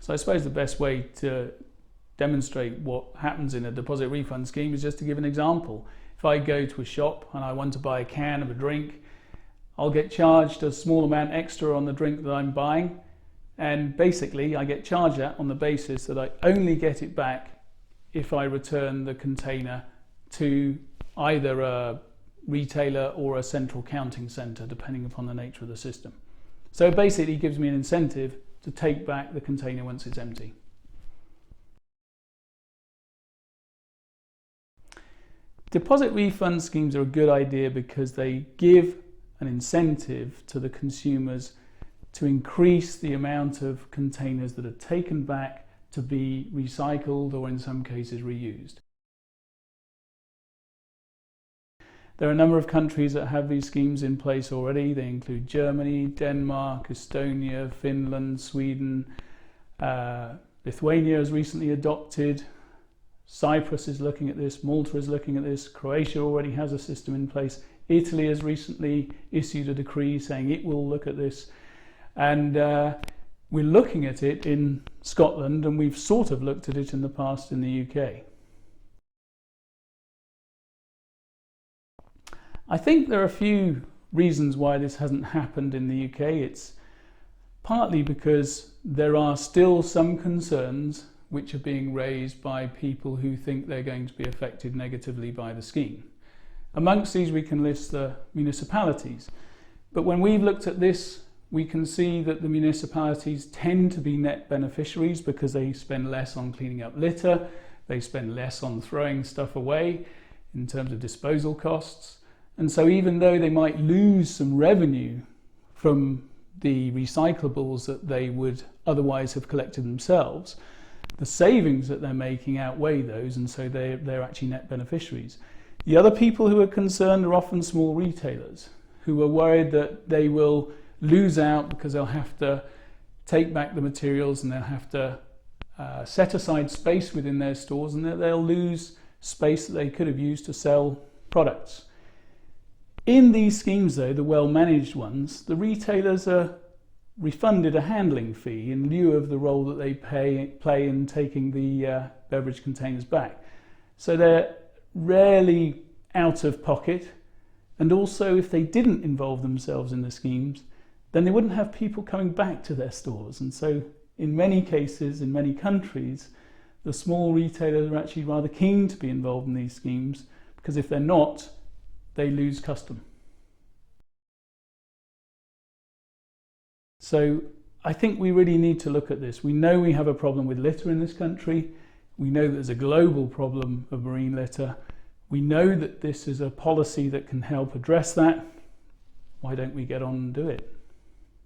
So I suppose the best way to demonstrate what happens in a deposit refund scheme is just to give an example. If I go to a shop and I want to buy a can of a drink, I'll get charged a small amount extra on the drink that I'm buying, and basically I get charged that on the basis that I only get it back if I return the container to either a retailer or a central counting centre, depending upon the nature of the system. So it basically gives me an incentive to take back the container once it's empty. Deposit refund schemes are a good idea because they give an incentive to the consumers to increase the amount of containers that are taken back to be recycled or in some cases reused. There are a number of countries that have these schemes in place already. They include Germany, Denmark, Estonia, Finland, Sweden. Lithuania has recently adopted. Cyprus is looking at this. Malta is looking at this. Croatia already has a system in place. Italy has recently issued a decree saying it will look at this. And we're looking at it in Scotland, and we've sort of looked at it in the past in the UK. I think there are a few reasons why this hasn't happened in the UK. It's partly because there are still some concerns which are being raised by people who think they're going to be affected negatively by the scheme. Amongst these we can list the municipalities, but when we've looked at this we can see that the municipalities tend to be net beneficiaries because they spend less on cleaning up litter, they spend less on throwing stuff away in terms of disposal costs. And so even though they might lose some revenue from the recyclables that they would otherwise have collected themselves, the savings that they're making outweigh those, and so they're actually net beneficiaries. The other people who are concerned are often small retailers who are worried that they will lose out because they'll have to take back the materials and they'll have to set aside space within their stores, and that they'll lose space that they could have used to sell products. In these schemes though, the well-managed ones, the retailers are refunded a handling fee in lieu of the role that they play in taking the beverage containers back. So they're rarely out of pocket, and also if they didn't involve themselves in the schemes, then they wouldn't have people coming back to their stores. And so in many cases, in many countries, the small retailers are actually rather keen to be involved in these schemes, because if they're not, they lose custom. So I think we really need to look at this. We know we have a problem with litter in this country. We know there's a global problem of marine litter. We know that this is a policy that can help address that. Why don't we get on and do it?